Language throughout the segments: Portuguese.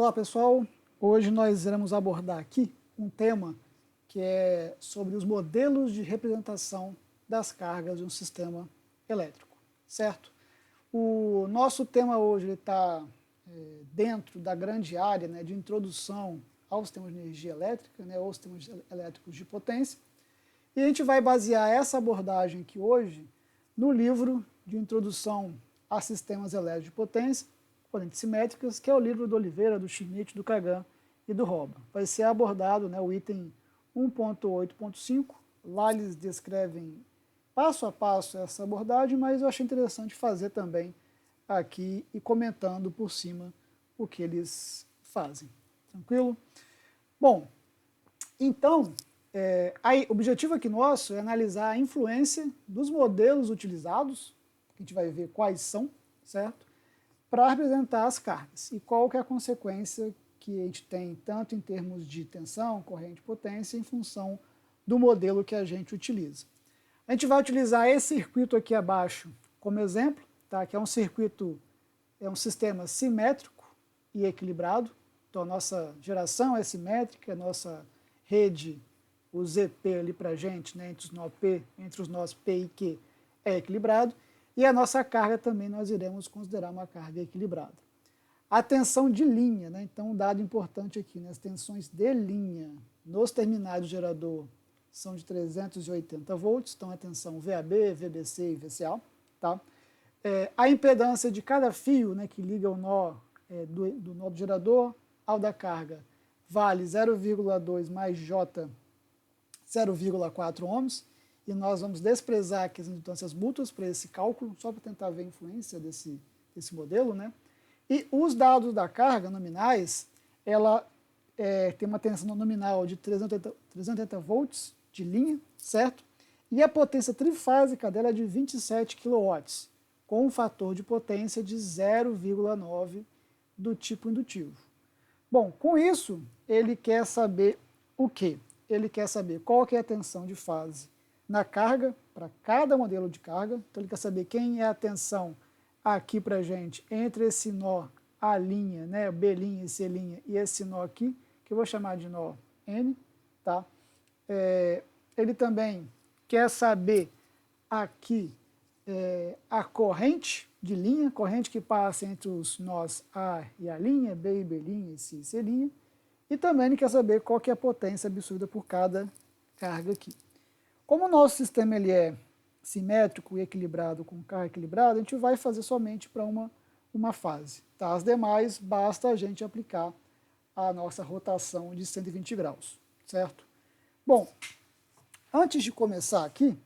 Olá pessoal, hoje nós iremos abordar aqui um tema que é sobre os modelos de representação das cargas de um sistema elétrico, certo? O nosso tema hoje está dentro da grande área, né, de introdução aos sistemas de energia elétrica, né, ou sistemas elétricos de potência, e a gente vai basear essa abordagem aqui hoje no livro de introdução a sistemas elétricos de potência, correntes simétricas, que é o livro do Oliveira, do Schmidt, do Kagan e do Roba. Vai ser abordado, né, o item 1.8.5, lá eles descrevem passo a passo essa abordagem, mas eu achei interessante fazer também aqui e comentando por cima o que eles fazem. Tranquilo? Bom, então, o objetivo aqui nosso é analisar a influência dos modelos utilizados, que a gente vai ver quais são, certo? Para representar as cargas e qual que é a consequência que a gente tem tanto em termos de tensão, corrente, potência, em função do modelo que a gente utiliza. A gente vai utilizar esse circuito aqui abaixo como exemplo, tá? Que é um circuito, é um sistema simétrico e equilibrado. Então a nossa geração é simétrica, a nossa rede, o ZP ali para a gente, né, entre os nós P e Q, é equilibrado. E a nossa carga também nós iremos considerar uma carga equilibrada. A tensão de linha, né? Então um dado importante aqui, né? As tensões de linha nos terminais do gerador são de 380 volts, então a tensão VAB, VBC e VCA. Tá? A impedância de cada fio, né, que liga o nó do nó do gerador ao da carga vale 0,2 mais J 0,4 ohms. E nós vamos desprezar aqui as indutâncias mútuas para esse cálculo, só para tentar ver a influência desse modelo, né? E os dados da carga nominais, ela tem uma tensão nominal de 380 volts de linha, certo? E a potência trifásica dela é de 27 kW, com um fator de potência de 0,9 do tipo indutivo. Bom, com isso, ele quer saber o quê? Ele quer saber qual que é a tensão de fase na carga, para cada modelo de carga. Então ele quer saber quem é a tensão aqui para a gente entre esse nó A', né, B' e C' e esse nó aqui, que eu vou chamar de nó N. Tá? Ele também quer saber aqui a corrente de linha, corrente que passa entre os nós A e A', B e B', e C e C'. E também ele quer saber qual que é a potência absorvida por cada carga aqui. Como o nosso sistema ele é simétrico e equilibrado, com carga equilibrada, a gente vai fazer somente para uma fase. Tá? As demais, basta a gente aplicar a nossa rotação de 120 graus, certo? Bom, antes de começar aqui,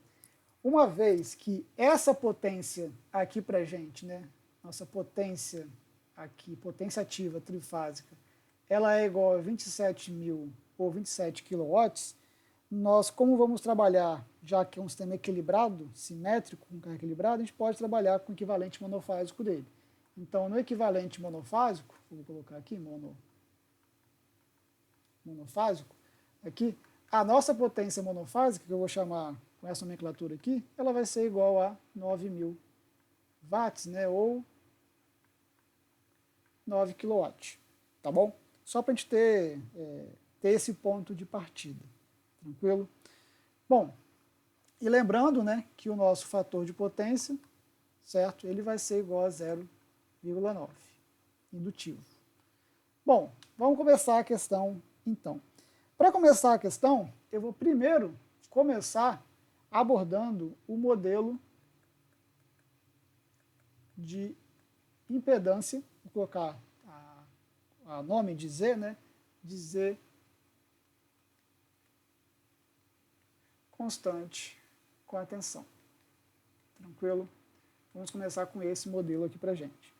uma vez que essa potência aqui para a gente, né, nossa potência aqui, potência ativa trifásica, ela é igual a 27.000 ou 27 kW, nós, como vamos trabalhar, já que é um sistema equilibrado, simétrico, com carga equilibrada, a gente pode trabalhar com o equivalente monofásico dele. Então, no equivalente monofásico, vou colocar aqui, monofásico, aqui, a nossa potência monofásica, que eu vou chamar com essa nomenclatura aqui, ela vai ser igual a 9.000 watts, né, ou 9 kW, tá bom? Só para a gente ter esse ponto de partida. Tranquilo? Bom, e lembrando, né, que o nosso fator de potência, certo? Ele vai ser igual a 0,9, indutivo. Bom, vamos começar a questão então. Para começar a questão, eu vou primeiro começar abordando o modelo de impedância, vou colocar a nome de Z, né, de Z constante com a tensão. Tranquilo? Vamos começar com esse modelo aqui para a gente.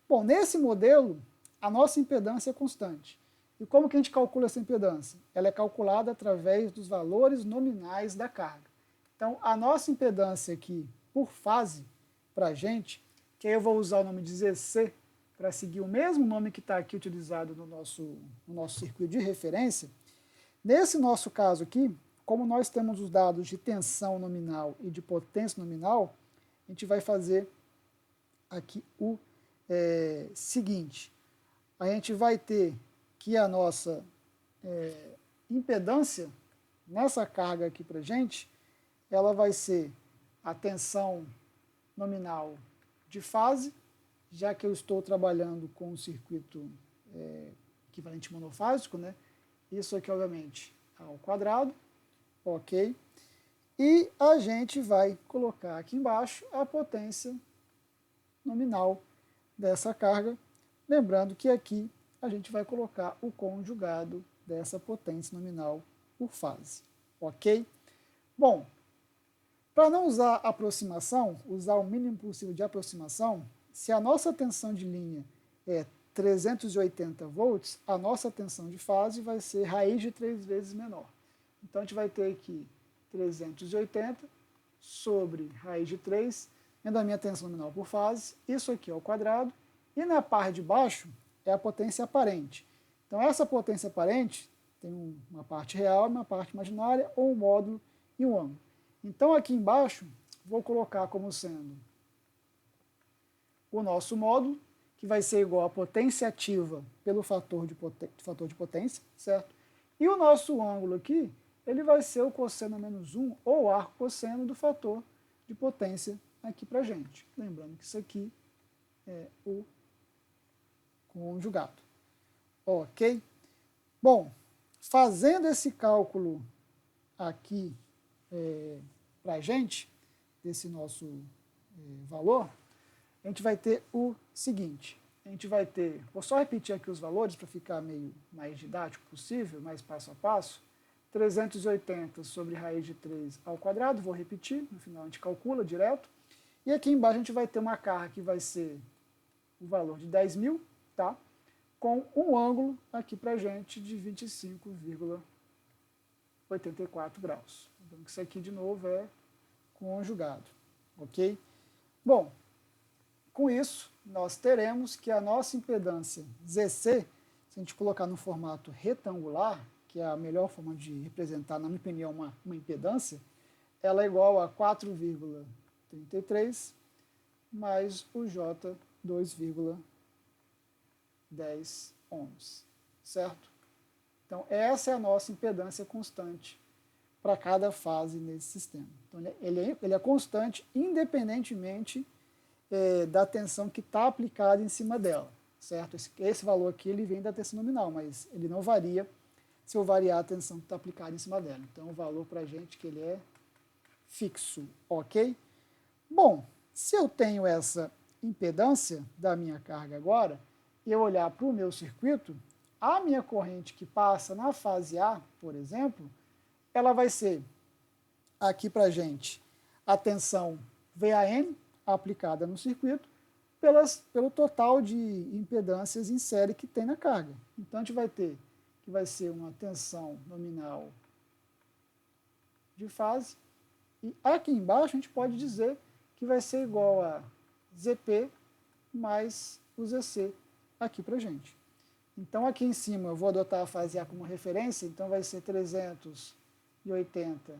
Bom, nesse modelo, a nossa impedância é constante. E como que a gente calcula essa impedância? Ela é calculada através dos valores nominais da carga. Então, a nossa impedância aqui, por fase, para a gente, que aí eu vou usar o nome de ZC, para seguir o mesmo nome que está aqui utilizado no nosso circuito de referência. Nesse nosso caso aqui, como nós temos os dados de tensão nominal e de potência nominal, a gente vai fazer aqui o seguinte. a gente vai ter que a nossa impedância nessa carga aqui para a gente, ela vai ser a tensão nominal de fase, já que eu estou trabalhando com um circuito equivalente monofásico, né? Isso aqui, obviamente, ao quadrado, ok? E a gente vai colocar aqui embaixo a potência nominal dessa carga, lembrando que aqui a gente vai colocar o conjugado dessa potência nominal por fase, ok? Bom, para não usar aproximação, usar o mínimo possível de aproximação, se a nossa tensão de linha é 380 volts, a nossa tensão de fase vai ser raiz de 3 vezes menor. Então a gente vai ter aqui 380 sobre raiz de 3, vendo a minha tensão nominal por fase, isso aqui ao quadrado, e na parte de baixo é a potência aparente. Então essa potência aparente tem uma parte real, uma parte imaginária, ou um módulo e um ângulo. Então aqui embaixo vou colocar como sendo o nosso módulo, que vai ser igual a potência ativa pelo fator de potência, certo? E o nosso ângulo aqui, ele vai ser o cosseno menos 1, ou arco cosseno do fator de potência aqui para a gente. Lembrando que isso aqui é o conjugado. Ok? Bom, fazendo esse cálculo aqui para a gente, desse nosso valor, a gente vai ter o seguinte, a gente vai ter, vou só repetir aqui os valores para ficar meio mais didático possível, mais passo a passo, 380 sobre raiz de 3 ao quadrado, vou repetir, no final a gente calcula direto, e aqui embaixo a gente vai ter uma carga que vai ser o valor de 10.000, tá? Com um ângulo aqui para a gente de 25,84 graus. Então isso aqui de novo é conjugado, ok? Bom, com isso, nós teremos que a nossa impedância ZC, se a gente colocar no formato retangular, que é a melhor forma de representar, na minha opinião, uma impedância, ela é igual a 4,33 mais o J 2,10 ohms, certo? Então, essa é a nossa impedância constante para cada fase nesse sistema. Então, ele é constante independentemente da tensão que está aplicada em cima dela, certo? Esse valor aqui ele vem da tensão nominal, mas ele não varia se eu variar a tensão que está aplicada em cima dela. Então, o valor para a gente que ele é fixo, ok? Bom, se eu tenho essa impedância da minha carga agora, e eu olhar para o meu circuito, a minha corrente que passa na fase A, por exemplo, ela vai ser aqui para a gente a tensão VAN, aplicada no circuito, pelo total de impedâncias em série que tem na carga. Então, a gente vai ter que vai ser uma tensão nominal de fase, e aqui embaixo a gente pode dizer que vai ser igual a ZP mais o ZC aqui para a gente. Então, aqui em cima eu vou adotar a fase A como referência, então vai ser 380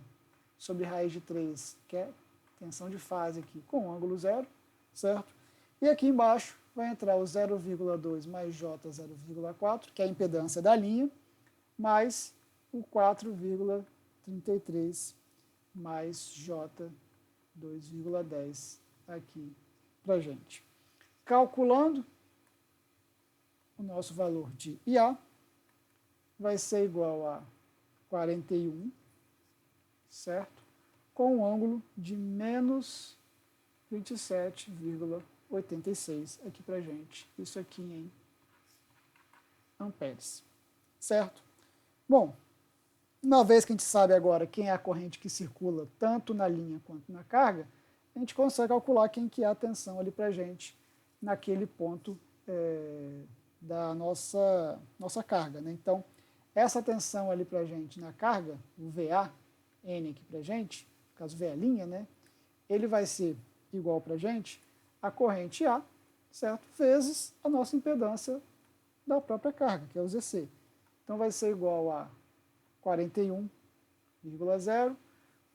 sobre raiz de 3, que é tensão de fase aqui com ângulo zero, certo? E aqui embaixo vai entrar o 0,2 mais J 0,4, que é a impedância da linha, mais o 4,33 mais J 2,10 aqui para a gente. Calculando, o nosso valor de IA vai ser igual a 41, certo? Com um ângulo de menos 27,86 aqui para a gente. Isso aqui em amperes, certo? Bom, uma vez que a gente sabe agora quem é a corrente que circula tanto na linha quanto na carga, a gente consegue calcular quem que é a tensão ali para a gente naquele ponto da nossa carga, né? Então, essa tensão ali para a gente na carga, o VA, N aqui para a gente, no caso VA', né? Ele vai ser igual para a gente a corrente A, certo? Vezes a nossa impedância da própria carga, que é o ZC. Então, vai ser igual a 41,0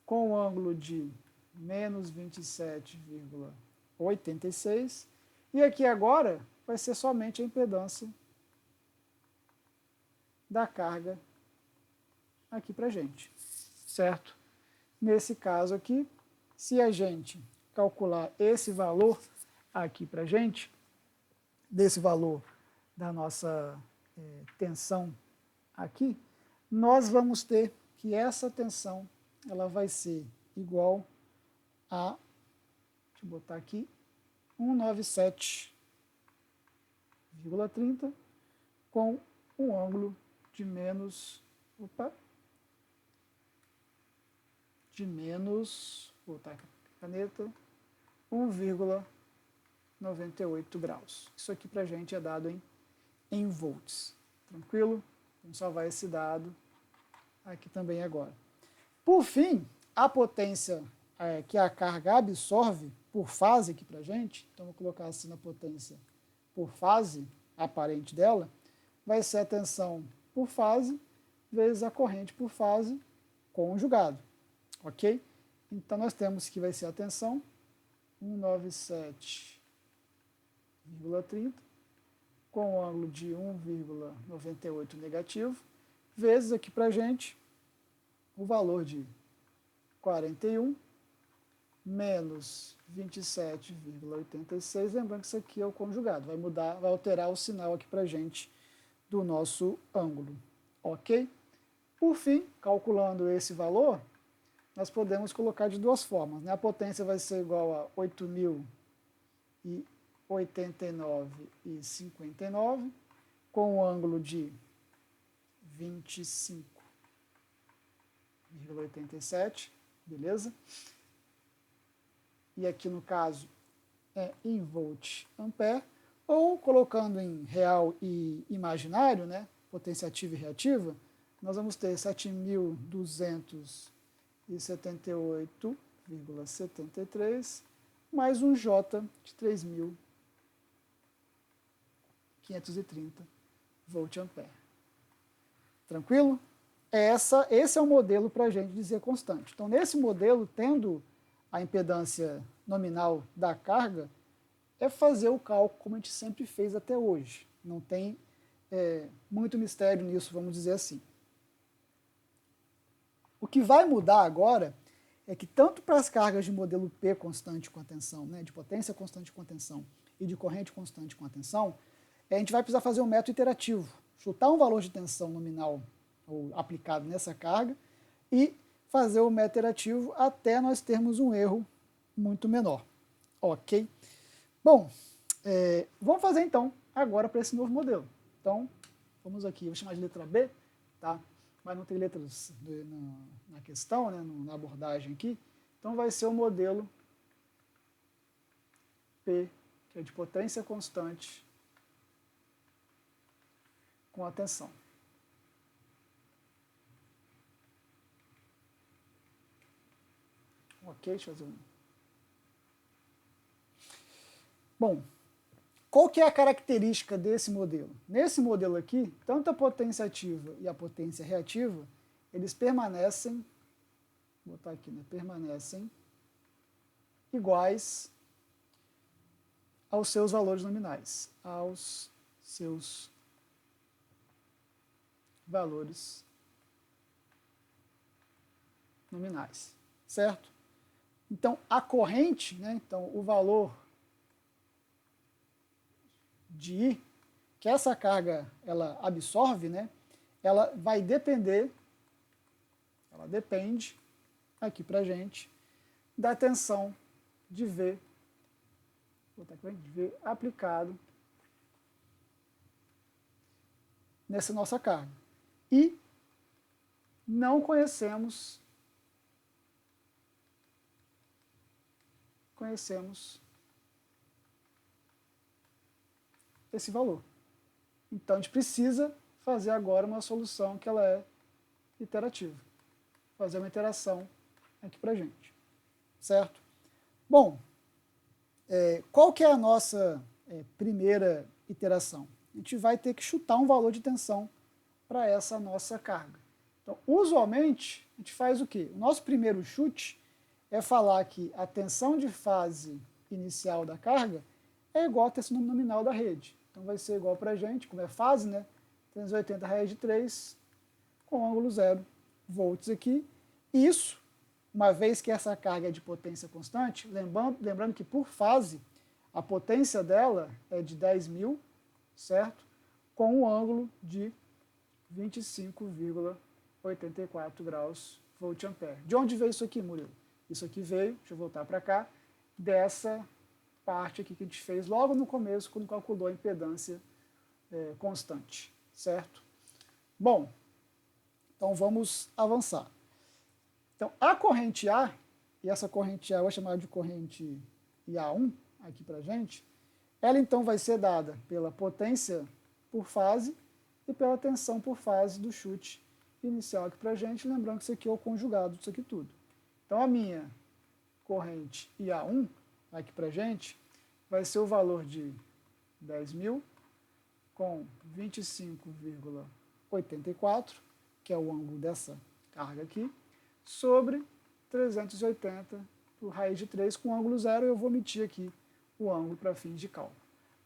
com um ângulo de menos 27,86. E aqui agora vai ser somente a impedância da carga aqui para a gente, certo? Nesse caso aqui, se a gente calcular esse valor aqui para a gente, desse valor da nossa tensão aqui, nós vamos ter que essa tensão ela vai ser igual a, deixa eu botar aqui, 197,30 com um ângulo de menos, vou botar aqui a caneta, 1,98 graus. Isso aqui para a gente é dado em volts. Tranquilo? Vamos salvar esse dado aqui também agora. Por fim, a potência que a carga absorve por fase aqui para a gente, então vou colocar assim na potência por fase aparente dela, vai ser a tensão por fase vezes a corrente por fase conjugado, ok? Então nós temos que vai ser a tensão 197,30 com um ângulo de 1,98 negativo, vezes aqui para a gente o valor de 41 menos 27,86, lembrando que isso aqui é o conjugado, vai mudar, vai alterar o sinal aqui para a gente do nosso ângulo, ok? Por fim, calculando esse valor, nós podemos colocar de duas formas, né? A potência vai ser igual a 8.089,59 com um ângulo de 25,87, beleza? E aqui no caso é em volt ampere, ou colocando em real e imaginário, né, potência ativa e reativa, nós vamos ter 7.278,73 mais um J de 3.530 volt ampere. Tranquilo? Esse é o modelo para a gente dizer constante. Então, nesse modelo, tendo a impedância nominal da carga, é fazer o cálculo como a gente sempre fez até hoje. Não tem muito mistério nisso, vamos dizer assim. O que vai mudar agora é que tanto para as cargas de modelo P constante com a tensão, né, de potência constante com a tensão e de corrente constante com a tensão, a gente vai precisar fazer um método iterativo, chutar um valor de tensão nominal ou aplicado nessa carga e fazer o método iterativo até nós termos um erro muito menor. Ok? Bom, vamos fazer então agora para esse novo modelo. Então, vamos aqui, eu vou chamar de letra B, tá? Mas não tem letras na questão, né, na abordagem aqui. Então vai ser o modelo P, que é de potência constante com a tensão. Ok, deixa eu fazer um. Bom, qual que é a característica desse modelo? Nesse modelo aqui, tanto a potência ativa e a potência reativa, eles permanecem, vou botar aqui, né, permanecem iguais aos seus valores nominais, aos seus valores nominais, certo? Então, a corrente, né, então o valor de I, que essa carga ela absorve, né, ela vai depender, ela depende aqui pra gente da tensão de V, vou botar aqui, de V aplicado nessa nossa carga. E não conhecemos esse valor. Então, a gente precisa fazer agora uma solução que ela é iterativa. Fazer uma iteração aqui para a gente. Certo? Bom, qual que é a nossa primeira iteração? A gente vai ter que chutar um valor de tensão para essa nossa carga. Então, usualmente, a gente faz o quê? O nosso primeiro chute é falar que a tensão de fase inicial da carga é igual à tensão nominal da rede. Então vai ser igual para a gente, como é fase, né? 380 raiz de 3 com ângulo 0 volts aqui. Isso, uma vez que essa carga é de potência constante, lembrando que por fase, a potência dela é de 10.000, certo? Com um ângulo de 25,84 graus volt-ampere. De onde veio isso aqui, Murilo? Isso aqui veio, deixa eu voltar para cá, dessa parte aqui que a gente fez logo no começo, quando calculou a impedância constante, certo? Bom, então vamos avançar. Então, a corrente A, e essa corrente A eu vou chamar de corrente IA1 aqui para a gente, ela então vai ser dada pela potência por fase e pela tensão por fase do chute inicial aqui para a gente, lembrando que isso aqui é o conjugado disso aqui tudo. Então, a minha corrente IA1 aqui para a gente vai ser o valor de 10.000 com 25,84, que é o ângulo dessa carga aqui, sobre 380 por raiz de 3 com ângulo 0, eu vou omitir aqui o ângulo para fins de cálculo.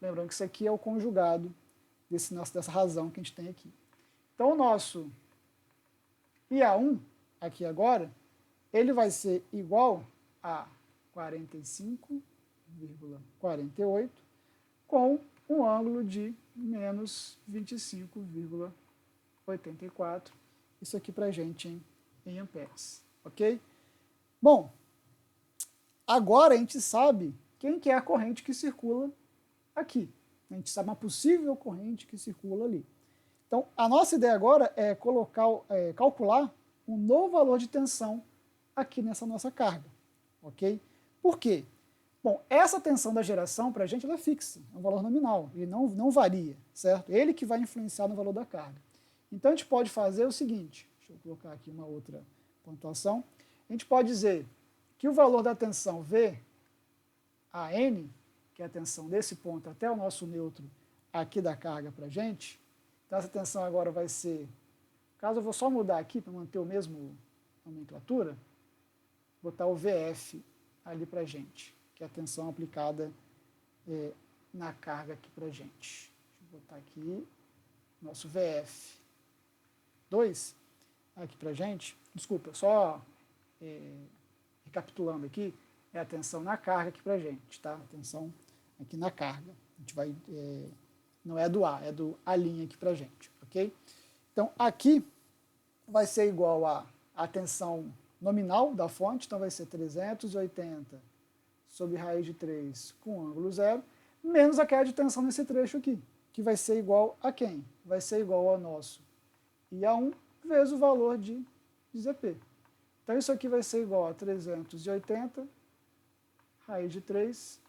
Lembrando que isso aqui é o conjugado dessa razão que a gente tem aqui. Então, o nosso IA1, aqui agora, ele vai ser igual a 45,48 com um ângulo de menos 25,84. Isso aqui para a gente em amperes, ok? Bom, agora a gente sabe quem que é a corrente que circula aqui. A gente sabe uma possível corrente que circula ali. Então, a nossa ideia agora é calcular um novo valor de tensão aqui nessa nossa carga, ok? Por quê? Bom, essa tensão da geração, para a gente, ela é fixa, é um valor nominal, ele não varia, certo? Ele que vai influenciar no valor da carga. Então, a gente pode fazer o seguinte, deixa eu colocar aqui uma outra pontuação, a gente pode dizer que o valor da tensão V, a N, que é a tensão desse ponto até o nosso neutro aqui da carga para a gente, então essa tensão agora vai ser, caso eu vou só mudar aqui para manter o mesmo nomenclatura, botar o VF ali para a gente, que é a tensão aplicada na carga aqui para a gente. Deixa eu botar aqui, nosso VF2 aqui para a gente, desculpa, só recapitulando aqui, é a tensão na carga aqui para a gente, tá? A tensão aqui na carga. A gente vai, não é do A, é do A' aqui para a gente, ok? Então, aqui vai ser igual a tensão nominal da fonte, então vai ser 380 sobre raiz de 3 com ângulo 0, menos a queda de tensão nesse trecho aqui, que vai ser igual a quem? Vai ser igual ao nosso IA1 vezes o valor de ZP. Então, isso aqui vai ser igual a 380 raiz de 3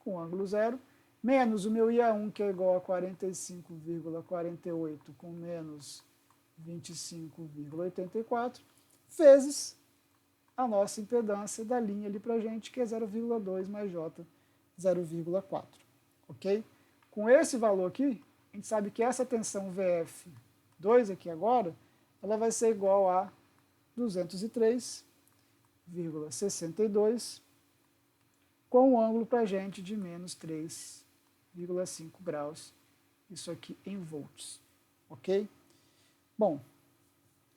com ângulo 0, menos o meu IA1, que é igual a 45,48 com menos 25,84, vezes a nossa impedância da linha ali para a gente, que é 0,2 mais J 0,4. Ok? Com esse valor aqui, a gente sabe que essa tensão VF2 aqui agora, ela vai ser igual a 203,62 com um ângulo para a gente de menos 3,5 graus, isso aqui em volts, ok? Bom,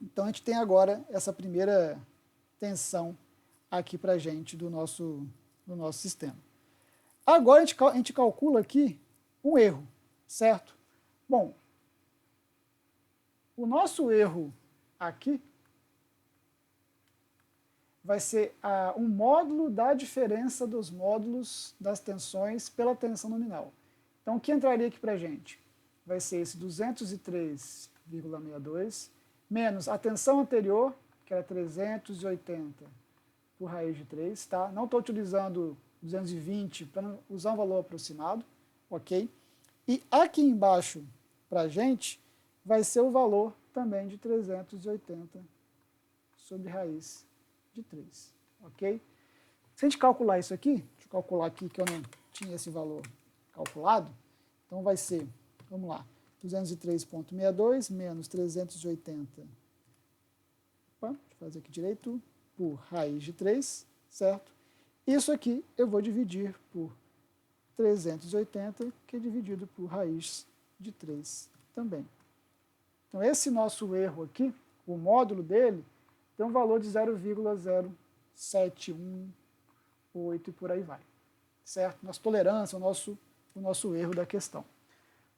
então a gente tem agora essa primeira tensão aqui para a gente do nosso sistema. Agora a gente calcula aqui um erro, certo? Bom, o nosso erro aqui vai ser um módulo da diferença dos módulos das tensões pela tensão nominal. Então, o que entraria aqui para a gente? Vai ser esse 203,62, menos a tensão anterior, que era 380 por raiz de 3, tá? Não estou utilizando 220 para não usar um valor aproximado, ok? E aqui embaixo, para a gente, vai ser o valor também de 380 sobre raiz de 3, ok? Se a gente calcular isso aqui, deixa eu calcular aqui que eu não tinha esse valor calculado, então vai ser, vamos lá, 203,62 menos 380, deixa eu fazer aqui direito, por raiz de 3, certo? Isso aqui eu vou dividir por 380, que é dividido por raiz de 3 também, Então, esse nosso erro aqui, o módulo dele, tem um valor de 0,0718 e por aí vai. Certo? Nossa tolerância, o nosso erro da questão.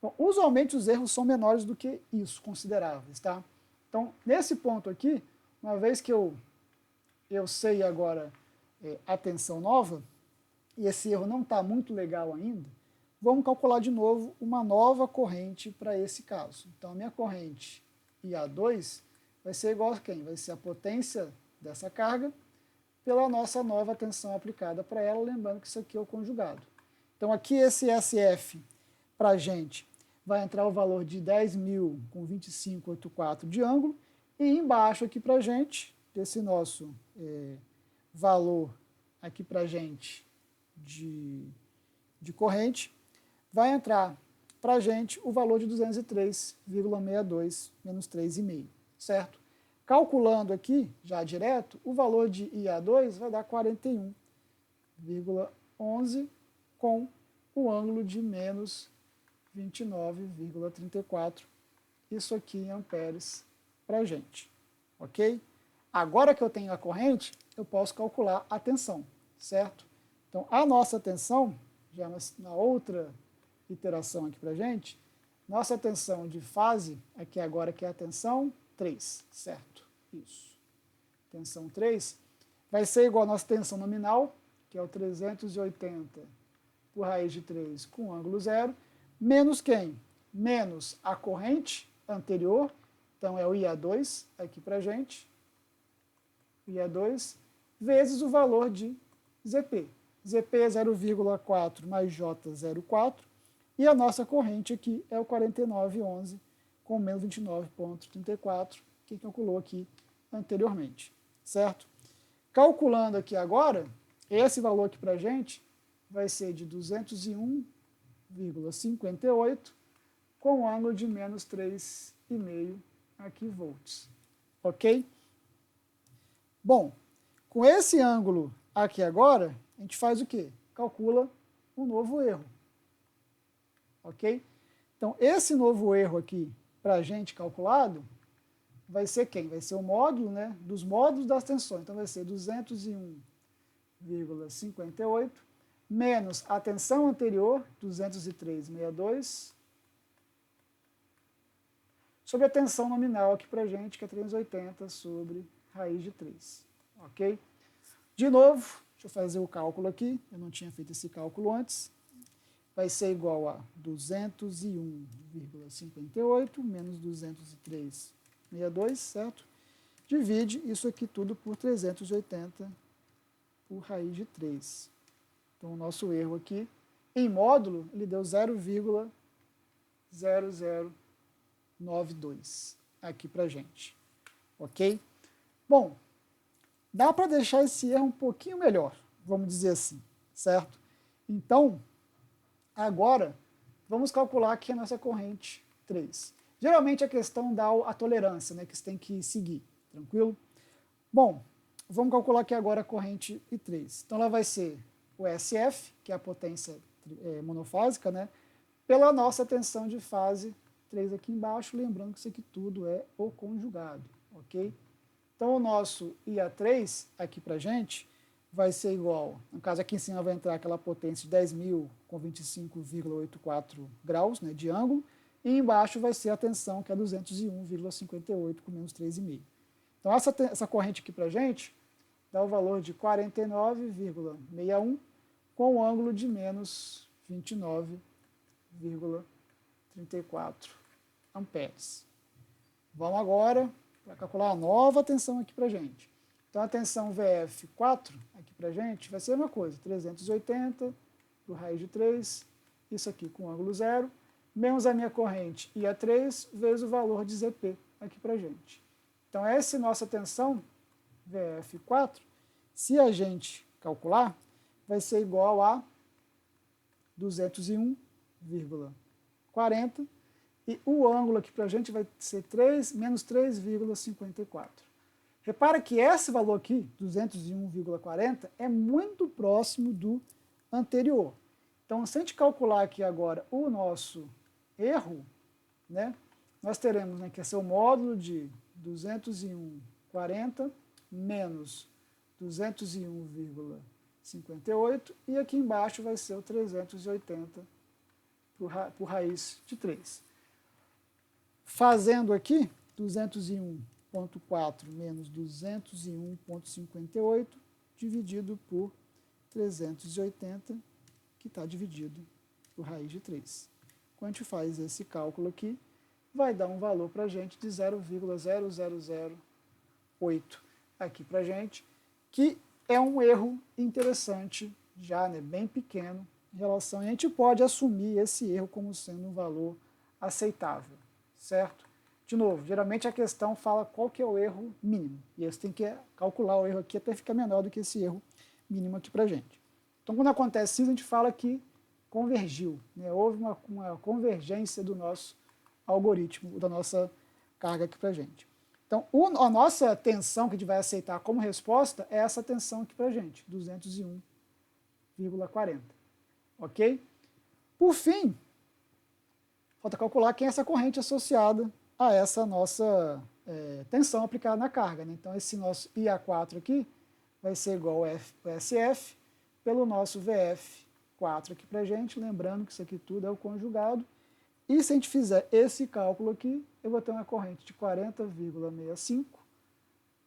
Bom, usualmente os erros são menores do que isso, consideráveis. Tá? Então, nesse ponto aqui, uma vez que eu sei agora a tensão nova, e esse erro não está muito legal ainda, vamos calcular de novo uma nova corrente para esse caso. Então, a minha corrente IA2 vai ser igual a quem? Vai ser a potência dessa carga pela nossa nova tensão aplicada para ela, lembrando que isso aqui é o conjugado. Então, aqui esse SF para a gente vai entrar o valor de 10.000 com 25,84 de ângulo, e embaixo aqui para a gente, desse nosso valor aqui para a gente de corrente, vai entrar para a gente o valor de 203,62 menos 3,5, certo? Calculando aqui, já direto, o valor de IA2 vai dar 41,11 com o ângulo de menos 29,34. Isso aqui em amperes para a gente, ok? Agora que eu tenho a corrente, eu posso calcular a tensão, certo? Então, a nossa tensão, já na outra iteração aqui para a gente, nossa tensão de fase, aqui agora que é a tensão 3, certo? Isso. Tensão 3 vai ser igual a nossa tensão nominal, que é o 380 por raiz de 3 com ângulo zero, menos quem? Menos a corrente anterior, então é o IA2 aqui para a gente, IA2, vezes o valor de ZP. ZP é 0,4 mais J04, e a nossa corrente aqui é o 49,11 com menos 29,34, que calculou aqui anteriormente, certo? Calculando aqui agora, esse valor aqui para a gente vai ser de 201,58 com um ângulo de menos 3,5 aqui volts, ok? Bom, com esse ângulo aqui agora, a gente faz o quê? Calcula um novo erro, ok? Então, esse novo erro aqui, para a gente calculado, vai ser quem? Vai ser o módulo, né, dos módulos das tensões. Então, vai ser 201,58 menos a tensão anterior, 203,62, sobre a tensão nominal aqui para a gente, que é 380 sobre raiz de 3. Ok? De novo, deixa eu fazer o cálculo aqui, eu não tinha feito esse cálculo antes. Vai ser igual a 201,58 menos 203,62, certo? Divide isso aqui tudo por 380 por raiz de 3. Então, o nosso erro aqui, em módulo, ele deu 0,0092 aqui para a gente. Ok? Bom, dá para deixar esse erro um pouquinho melhor, vamos dizer assim, certo? Então, agora, vamos calcular aqui a nossa corrente 3. Geralmente a questão dá a tolerância, né, que você tem que seguir, tranquilo? Bom, vamos calcular aqui agora a corrente I3. Então ela vai ser o SF, que é a potência monofásica, né, pela nossa tensão de fase 3 aqui embaixo, lembrando que isso aqui tudo é o conjugado, ok? Então o nosso IA3 aqui para a gente vai ser igual, no caso aqui em cima vai entrar aquela potência de 10.000 com 25,84 graus, né, de ângulo, e embaixo vai ser a tensão, que é 201,58 com menos 3,5. Então essa corrente aqui para a gente dá o valor de 49,61 com o ângulo de menos 29,34 amperes. Vamos agora para calcular a nova tensão aqui para a gente. Então, a tensão VF4 aqui para a gente vai ser a mesma coisa, 380 por raiz de 3, isso aqui com ângulo zero, menos a minha corrente IA3 vezes o valor de ZP aqui para a gente. Então, essa nossa tensão VF4, se a gente calcular, vai ser igual a 201,40, e o ângulo aqui para a gente vai ser menos 3,54. Repara que esse valor aqui, 201,40, é muito próximo do anterior. Então, se a gente calcular aqui agora o nosso erro, né, nós teremos, né, que é seu módulo de 201,40 menos 201,58 e aqui embaixo vai ser o 380 por raiz de 3. Fazendo aqui 201,4 menos 201,58 dividido por 380, que está dividido por raiz de 3. Quando a gente faz esse cálculo aqui, vai dar um valor para a gente de 0,0008 aqui para a gente, que é um erro interessante, já, né, bem pequeno, em relação, e a gente pode assumir esse erro como sendo um valor aceitável, certo? De novo, geralmente a questão fala qual que é o erro mínimo, e aí você tem que calcular o erro aqui até ficar menor do que esse erro mínimo aqui para a gente. Então, quando acontece isso, a gente fala que convergiu, né? Houve uma convergência do nosso algoritmo, da nossa carga aqui para a gente. Então, a nossa tensão que a gente vai aceitar como resposta é essa tensão aqui para a gente, 201,40. Ok? Por fim, falta calcular quem é essa corrente associada a essa nossa tensão aplicada na carga, né? Então, esse nosso IA4 aqui vai ser igual ao SF pelo nosso VF4 aqui para a gente, lembrando que isso aqui tudo é o conjugado. E se a gente fizer esse cálculo aqui, eu vou ter uma corrente de 40,65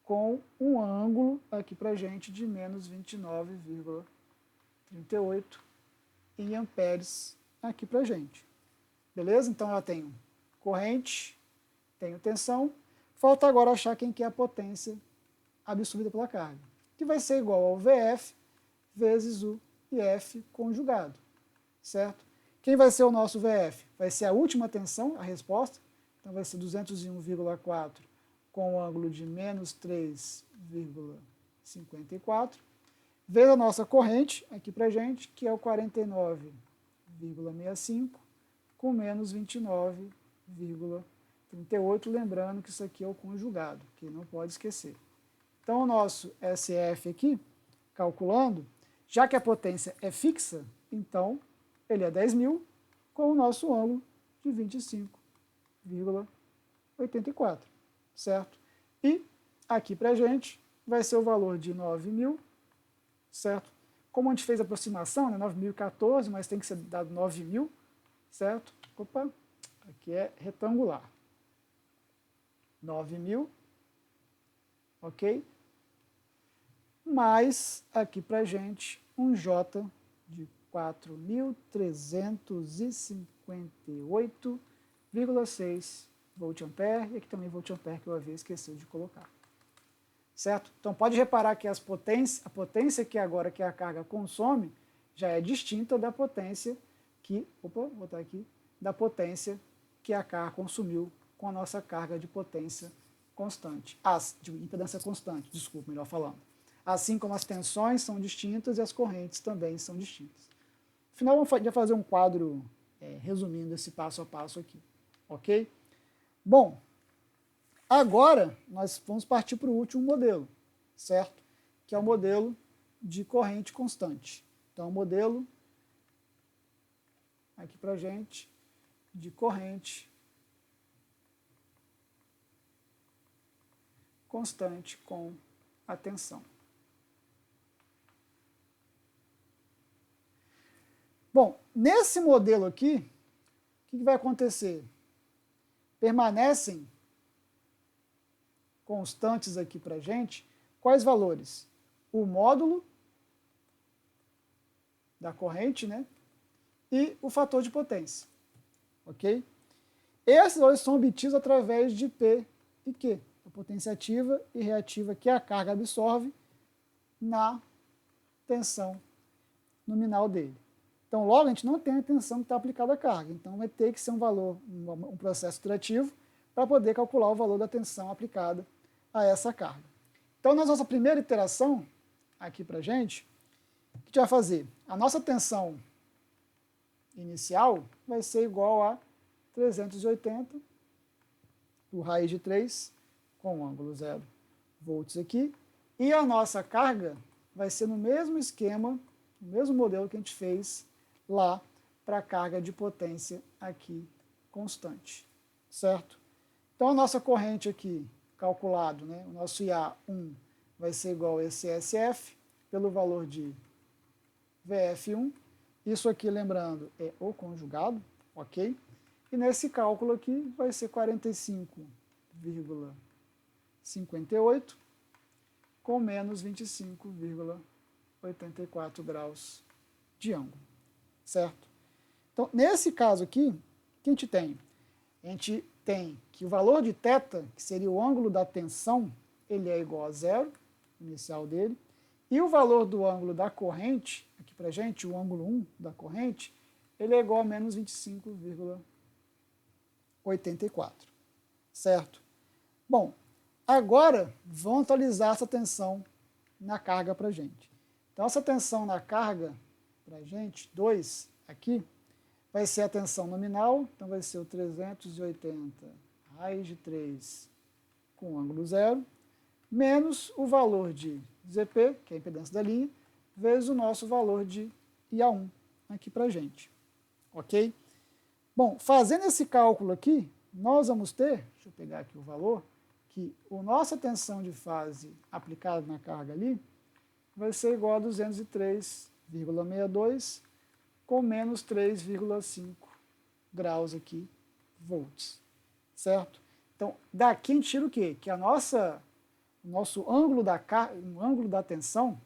com um ângulo aqui para a gente de menos 29,38 em amperes aqui para a gente. Beleza? Então, eu tenho corrente, tenho tensão. Falta agora achar quem que é a potência absorvida pela carga, que vai ser igual ao VF vezes o IF conjugado, certo? Quem vai ser o nosso VF? Vai ser a última tensão, a resposta. Então, vai ser 201,4 com um ângulo de menos 3,54, vezes a nossa corrente aqui para a gente, que é o 49,65 com menos 29,38, lembrando que isso aqui é o conjugado, que não pode esquecer. Então, o nosso SF aqui, calculando, já que a potência é fixa, então ele é 10.000 com o nosso ângulo de 25,84, certo? E aqui para a gente vai ser o valor de 9.000, certo? Como a gente fez a aproximação, né, 9.014, mas tem que ser dado 9.000, certo? Opa, aqui é retangular. 9.000, ok? Mais aqui para a gente um J de 4.358,6 volt-ampere, e aqui também volt-ampere que eu havia esquecido de colocar. Certo? Então pode reparar que a potência que agora que a carga consome já é distinta da potência que, vou botar aqui, da potência que a carga consumiu com a nossa carga de potência constante, de impedância constante, desculpa, melhor falando. Assim como as tensões são distintas e as correntes também são distintas. No final, vamos fazer um quadro resumindo esse passo a passo aqui. Ok? Bom, agora nós vamos partir para o último modelo, certo? Que é o modelo de corrente constante. Então, o modelo, aqui para a gente, de corrente constante com a tensão. Bom, nesse modelo aqui, o que vai acontecer? Permanecem constantes aqui para a gente, quais valores? O módulo da corrente, né? E o fator de potência, ok? Esses valores são obtidos através de P e Q, a potência ativa e reativa que a carga absorve na tensão nominal dele. Então, logo, a gente não tem a tensão que está aplicada à carga. Então, vai ter que ser um valor, um processo iterativo, para poder calcular o valor da tensão aplicada a essa carga. Então, na nossa primeira iteração, aqui para a gente, o que a gente vai fazer? A nossa tensão inicial vai ser igual a 380 por raiz de 3, com o ângulo 0 volts aqui. E a nossa carga vai ser no mesmo esquema, no mesmo modelo que a gente fez lá para a carga de potência aqui constante, certo? Então, a nossa corrente aqui, calculado, né, o nosso IA1 vai ser igual a esse SF pelo valor de VF1. Isso aqui, lembrando, é o conjugado, ok? E nesse cálculo aqui vai ser 45,58 com menos 25,84 graus de ângulo, certo? Então, nesse caso aqui, o que a gente tem? A gente tem que o valor de θ, que seria o ângulo da tensão, ele é igual a zero, inicial dele, e o valor do ângulo da corrente, aqui para a gente, o ângulo 1 da corrente, ele é igual a menos 25,84, certo? Bom, agora vamos atualizar essa tensão na carga para a gente. Então, essa tensão na carga para a gente, 2 aqui, vai ser a tensão nominal, então vai ser o 380 raiz de 3 com ângulo zero, menos o valor de ZP, que é a impedância da linha, vezes o nosso valor de IA1 aqui para a gente. Ok? Bom, fazendo esse cálculo aqui, nós vamos ter, deixa eu pegar aqui o valor, que a nossa tensão de fase aplicada na carga ali vai ser igual a 203,62 com menos 3,5 graus aqui, volts, certo? Então, daqui a gente tira o quê? Que o nosso ângulo o ângulo da tensão,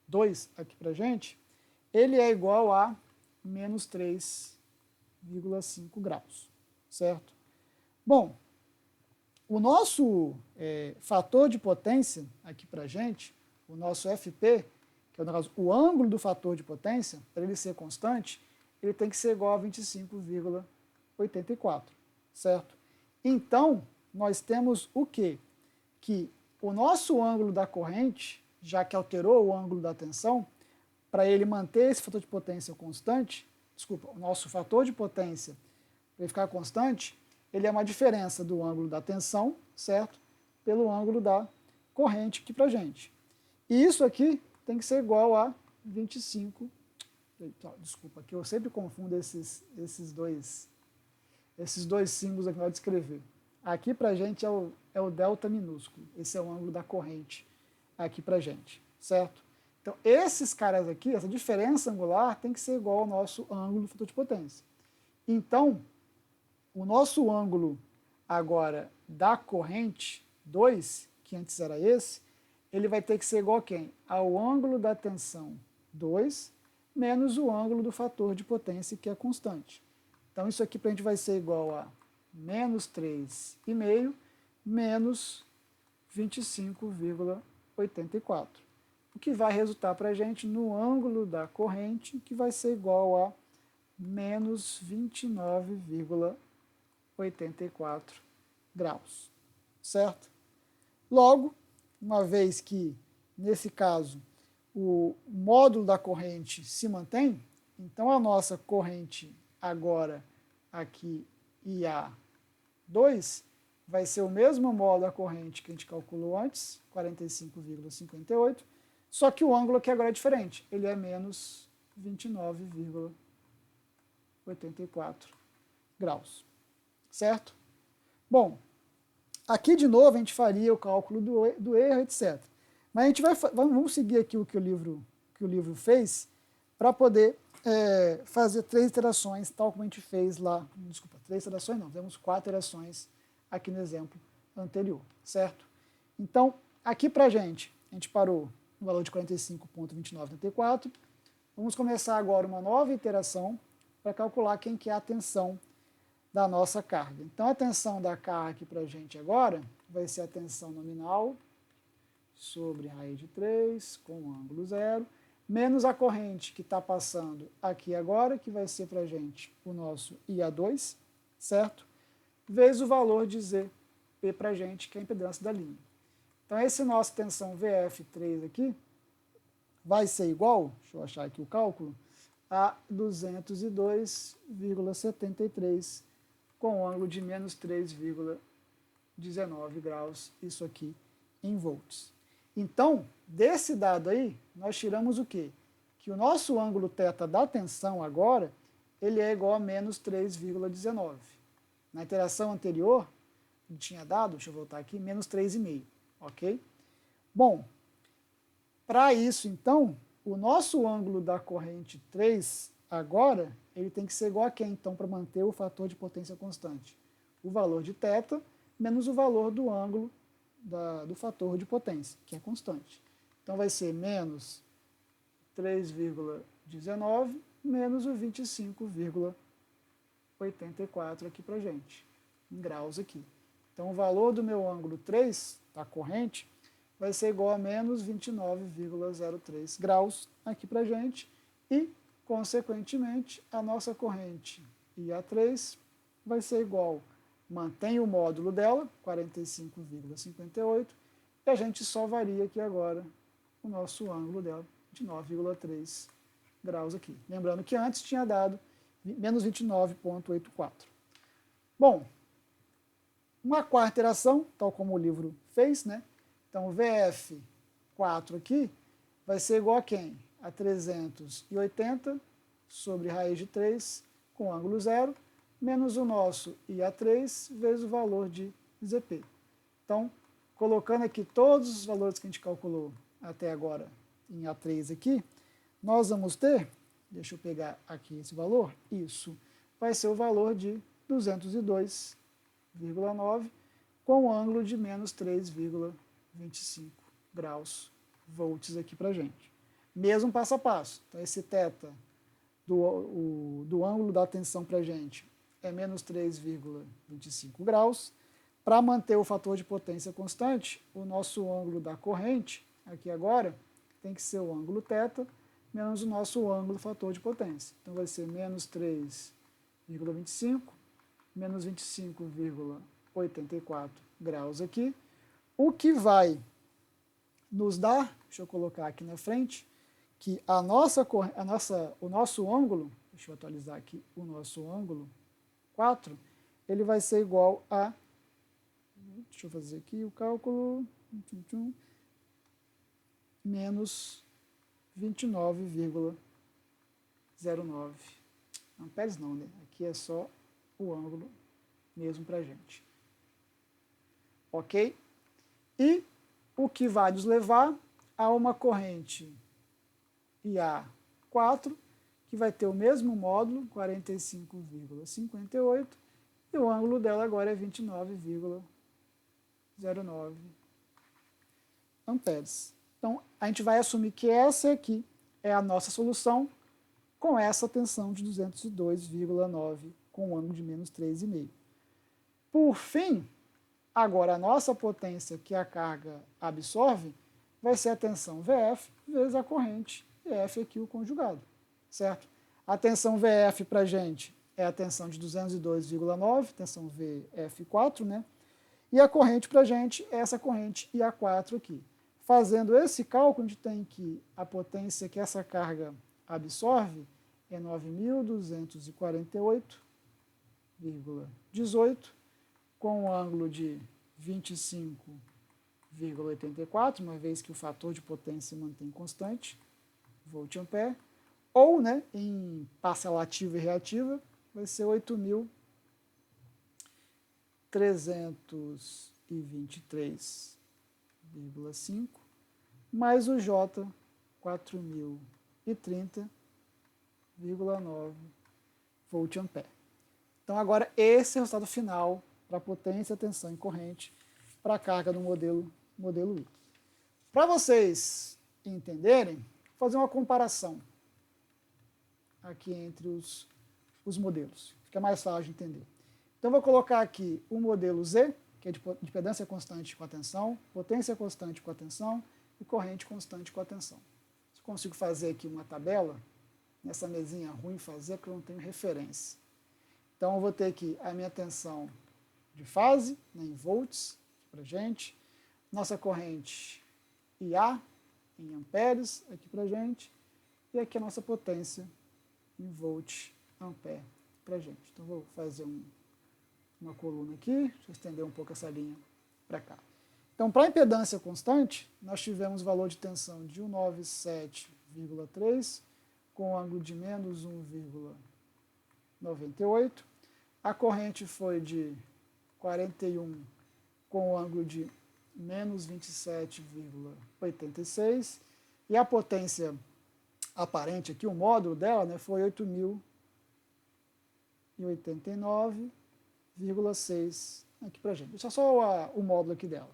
2 aqui pra gente, ele é igual a menos 3,5 graus, certo? Bom, o nosso fator de potência aqui pra gente, o nosso FP, que é o ângulo do fator de potência, para ele ser constante, ele tem que ser igual a 25,84, certo? Então, nós temos o quê? Que o nosso ângulo da corrente, já que alterou o ângulo da tensão, para ele manter esse fator de potência constante, o nosso fator de potência, para ele ficar constante, ele é uma diferença do ângulo da tensão, certo? Pelo ângulo da corrente aqui para a gente. E isso aqui tem que ser igual a 25, desculpa, que eu sempre confundo esses dois símbolos aqui na hora de escrever. Aqui para a gente é o delta minúsculo, esse é o ângulo da corrente aqui para a gente, certo? Então, esses caras aqui, essa diferença angular tem que ser igual ao nosso ângulo do fator de potência. Então, o nosso ângulo agora da corrente 2, que antes era esse, ele vai ter que ser igual a quem? Ao ângulo da tensão 2 menos o ângulo do fator de potência, que é constante. Então, isso aqui para a gente vai ser igual a menos 3,5 menos 25,84. O que vai resultar para a gente no ângulo da corrente, que vai ser igual a menos 29,84 graus, certo? Logo, uma vez que, nesse caso, o módulo da corrente se mantém, então a nossa corrente agora aqui IA2 vai ser o mesmo módulo da corrente que a gente calculou antes, 45,58, só que o ângulo aqui agora é diferente, ele é menos 29,84 graus, certo? Bom, aqui de novo a gente faria o cálculo do erro, etc. Mas a gente vamos seguir aqui o que o livro fez para poder fazer 3 iterações, tal como a gente fez lá. Desculpa, 3 iterações não, temos 4 iterações aqui no exemplo anterior, certo? Então, aqui para a gente parou no valor de 45,2984. Vamos começar agora uma nova iteração para calcular quem que é a tensão da nossa carga. Então, a tensão da carga aqui para a gente agora vai ser a tensão nominal sobre raiz de 3 com ângulo zero, menos a corrente que está passando aqui agora, que vai ser para a gente o nosso IA2, certo? Vezes o valor de ZP para a gente, que é a impedância da linha. Então, esse nosso tensão VF3 aqui vai ser igual, deixa eu achar aqui o cálculo, a 202,73 com ângulo de menos 3,19 graus, isso aqui em volts. Então, desse dado aí, nós tiramos o quê? Que o nosso ângulo θ da tensão agora, ele é igual a menos 3,19. Na iteração anterior, tinha dado, deixa eu voltar aqui, menos 3,5, ok? Bom, para isso, então, o nosso ângulo da corrente 3, agora, ele tem que ser igual a quem, então, para manter o fator de potência constante? O valor de θ menos o valor do ângulo do fator de potência, que é constante. Então, vai ser menos 3,19 menos o 25,84 aqui para a gente, em graus aqui. Então, o valor do meu ângulo 3, da corrente, vai ser igual a menos 29,03 graus aqui para a gente e, consequentemente, a nossa corrente IA3 vai ser igual, mantém o módulo dela, 45,58, e a gente só varia aqui agora o nosso ângulo dela de 9,3 graus aqui. Lembrando que antes tinha dado menos 29,84. Bom, uma quarta iteração, tal como o livro fez, né? Então, VF4 aqui vai ser igual a quem? A 380 sobre raiz de 3 com ângulo zero, menos o nosso IA3 vezes o valor de ZP. Então, colocando aqui todos os valores que a gente calculou até agora em A3 aqui, nós vamos ter, deixa eu pegar aqui esse valor, isso vai ser o valor de 202,9 com ângulo de menos 3,25 graus volts aqui para a gente. Mesmo passo a passo. Então, esse θ do ângulo da tensão para a gente é menos 3,25 graus. Para manter o fator de potência constante, o nosso ângulo da corrente, aqui agora, tem que ser o ângulo θ menos o nosso ângulo fator de potência. Então, vai ser menos 3,25, menos 25,84 graus aqui, o que vai nos dar, deixa eu colocar aqui na frente, que o nosso ângulo, deixa eu atualizar aqui, o nosso ângulo 4, ele vai ser igual a, deixa eu fazer aqui o cálculo, menos 29,09 amperes não, né? Aqui é só o ângulo mesmo para a gente. Ok? E o que vai nos levar a uma corrente IA4, que vai ter o mesmo módulo, 45,58, e o ângulo dela agora é 29,09 amperes. Então, a gente vai assumir que essa aqui é a nossa solução com essa tensão de 202,9 com um ângulo de menos 3,5. Por fim, agora a nossa potência que a carga absorve vai ser a tensão VF vezes a corrente EF aqui o conjugado, certo? A tensão VF para a gente é a tensão de 202,9, tensão VF4, né? E a corrente para a gente é essa corrente IA4 aqui. Fazendo esse cálculo, a gente tem que a potência que essa carga absorve é 9.248,18, com um ângulo de 25,84, uma vez que o fator de potência mantém constante, volt-ampere, ou, né, em parcelativa e reativa, vai ser 8.323,5, mais o J, 4.030,9 volt-ampere. Então, agora, esse é o resultado final para a potência, tensão e corrente para a carga do modelo I. Para vocês entenderem, vou fazer uma comparação aqui entre os modelos. Fica mais fácil de entender. Então, vou colocar aqui o modelo Z, que é de impedância constante com a tensão, potência constante com a tensão e corrente constante com a tensão. Se eu consigo fazer aqui uma tabela, nessa mesinha ruim fazer, porque eu não tenho referência. Então, eu vou ter aqui a minha tensão de fase, né, em volts, para a gente. Nossa corrente IA, em amperes, aqui para a gente. E aqui a nossa potência em volt-ampere para a gente. Então, vou fazer uma coluna aqui, deixa eu estender um pouco essa linha para cá. Então, para a impedância constante, nós tivemos valor de tensão de 197,3, com ângulo de menos 1,98. A corrente foi de 41 com o ângulo de menos 27,86, e a potência aparente aqui, o módulo dela, né, foi 8.089,6 aqui para a gente. Isso é só o módulo aqui dela.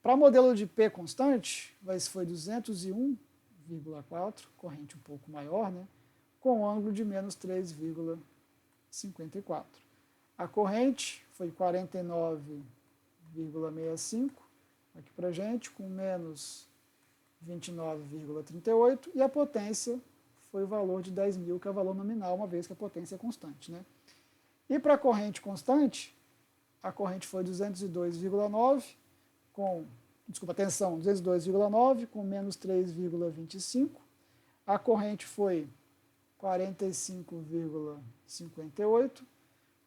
Para modelo de P constante, foi 201,4, corrente um pouco maior, né, com ângulo de menos 3,54. A corrente foi 49,65 aqui para a gente, com menos 29,38, e a potência foi o valor de 10.000, que é o valor nominal, uma vez que a potência é constante, né? E para a corrente constante, a corrente foi 202,9, tensão 202,9, com menos 3,25. A corrente foi 45,58,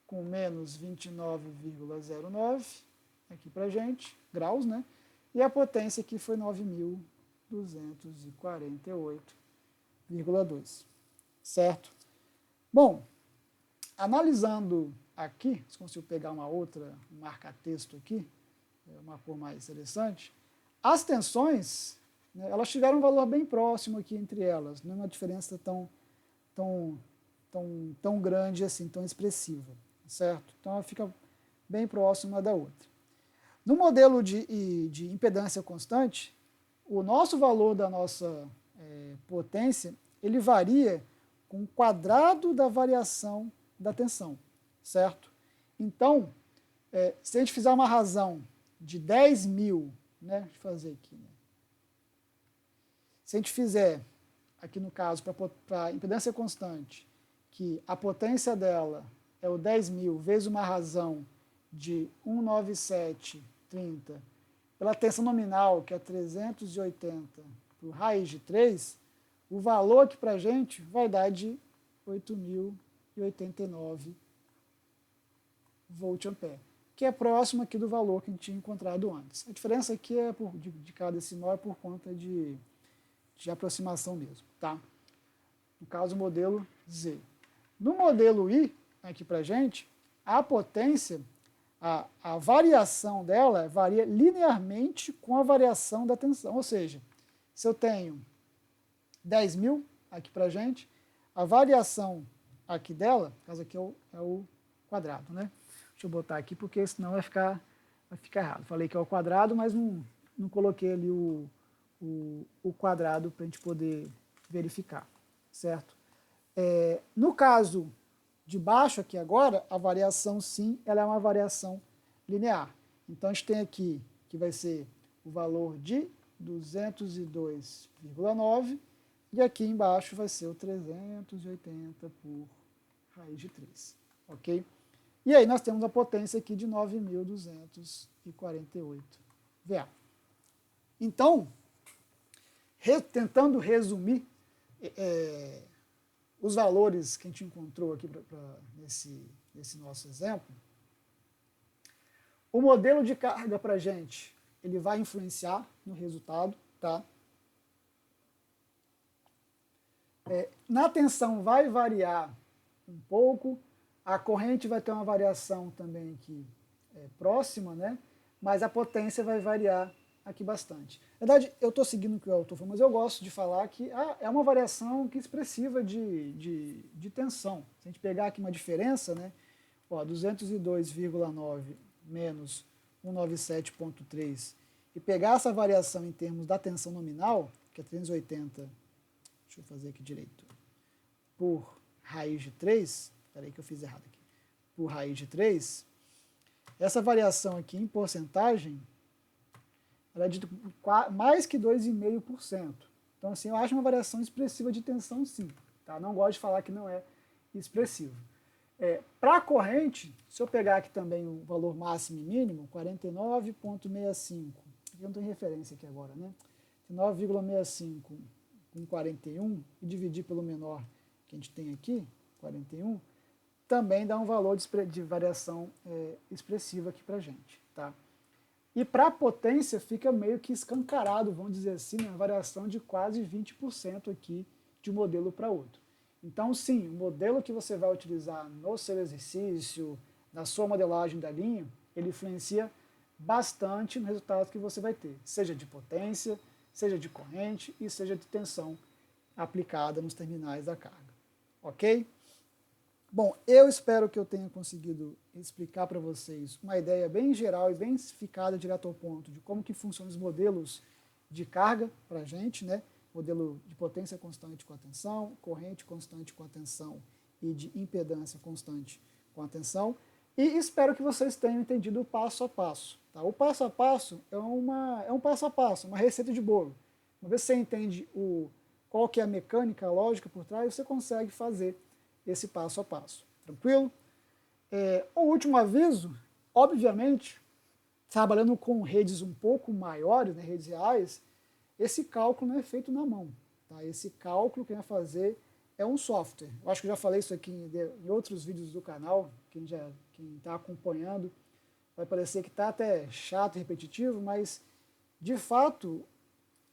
com menos 29,09, aqui para a gente, graus, né? E a potência aqui foi 9.248,2, certo? Bom, analisando aqui, se consigo pegar uma outra marca-texto aqui, uma cor mais interessante, as tensões, né, elas tiveram um valor bem próximo aqui entre elas, não é uma diferença tão grande assim, tão expressiva, certo? Então ela fica bem próxima da outra. No modelo de impedância constante, o nosso valor da nossa potência, ele varia com o quadrado da variação da tensão, certo? Então, se a gente fizer uma razão de 10.000, né, deixa eu fazer aqui, né? Se a gente fizer, aqui no caso, para impedância constante, que a potência dela é o 10.000 vezes uma razão de 197,30, pela tensão nominal, que é 380 por raiz de 3, o valor aqui para a gente vai dar de 8.089 volt-ampere, que é próximo aqui do valor que a gente tinha encontrado antes. A diferença aqui de cada decimal é por conta de aproximação mesmo, tá? No caso, o modelo Z. No modelo I, aqui para a gente, a potência, a variação dela varia linearmente com a variação da tensão. Ou seja, se eu tenho 10.000 aqui para a gente, a variação aqui dela, no caso aqui é o quadrado, né? Deixa eu botar aqui porque senão vai ficar errado. Falei que é o quadrado, mas não coloquei ali o quadrado para a gente poder verificar, certo? No caso de baixo aqui agora, a variação sim, ela é uma variação linear. Então a gente tem aqui que vai ser o valor de 202,9 e aqui embaixo vai ser o 380 por raiz de 3, ok? E aí nós temos a potência aqui de 9.248 VA. Então, tentando resumir os valores que a gente encontrou aqui nesse nosso exemplo, o modelo de carga para a gente, ele vai influenciar no resultado, tá? Na tensão vai variar um pouco, a corrente vai ter uma variação também aqui próxima, né? Mas a potência vai variar aqui bastante. Na verdade, eu estou seguindo o que o autor falou, mas eu gosto de falar que é uma variação que expressiva de tensão. Se a gente pegar aqui uma diferença, né? 202,9 menos 197,3, e pegar essa variação em termos da tensão nominal, que é 380, deixa eu fazer aqui direito, por raiz de 3, espera aí que eu fiz errado aqui, por raiz de 3, essa variação aqui em porcentagem, ela é de mais que 2,5%. Então, assim, eu acho uma variação expressiva de tensão, sim. Tá? Não gosto de falar que não é expressivo. Para a corrente, se eu pegar aqui também o valor máximo e mínimo, 49,65, aqui eu não tenho referência aqui agora, né? 9,65 com 41 e dividir pelo menor que a gente tem aqui, 41, também dá um valor de variação expressiva aqui para a gente, tá? E para a potência fica meio que escancarado, vamos dizer assim, uma variação de quase 20% aqui de um modelo para outro. Então, sim, o modelo que você vai utilizar no seu exercício, na sua modelagem da linha, ele influencia bastante no resultado que você vai ter, seja de potência, seja de corrente e seja de tensão aplicada nos terminais da carga. Ok? Bom, eu espero que eu tenha conseguido explicar para vocês uma ideia bem geral e bem ficada direto ao ponto de como que funcionam os modelos de carga para a gente, né? Modelo de potência constante com a tensão, corrente constante com a tensão e de impedância constante com a tensão. E espero que vocês tenham entendido o passo a passo. Tá? O passo a passo é um passo a passo, uma receita de bolo. Uma vez que você entende qual que é a mecânica, a lógica por trás, você consegue fazer esse passo a passo. Tranquilo? O último aviso, obviamente, trabalhando com redes um pouco maiores, né, redes reais, esse cálculo não é feito na mão. Tá? Esse cálculo quem vai fazer é um software. Eu acho que eu já falei isso aqui em outros vídeos do canal, quem está acompanhando vai parecer que está até chato e repetitivo, mas de fato,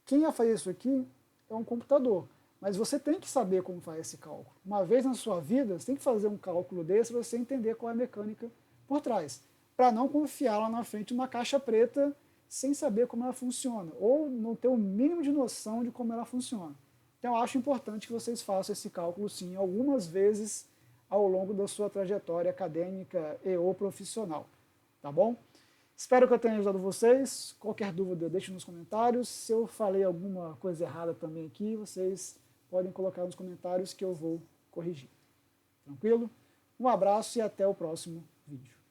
quem vai fazer isso aqui é um computador. Mas você tem que saber como faz esse cálculo. Uma vez na sua vida, você tem que fazer um cálculo desse para você entender qual é a mecânica por trás. Para não confiar lá na frente numa caixa preta sem saber como ela funciona. Ou não ter o mínimo de noção de como ela funciona. Então eu acho importante que vocês façam esse cálculo sim algumas vezes ao longo da sua trajetória acadêmica e ou profissional. Tá bom? Espero que eu tenha ajudado vocês. Qualquer dúvida, deixe nos comentários. Se eu falei alguma coisa errada também aqui, vocês podem colocar nos comentários que eu vou corrigir. Tranquilo? Um abraço e até o próximo vídeo.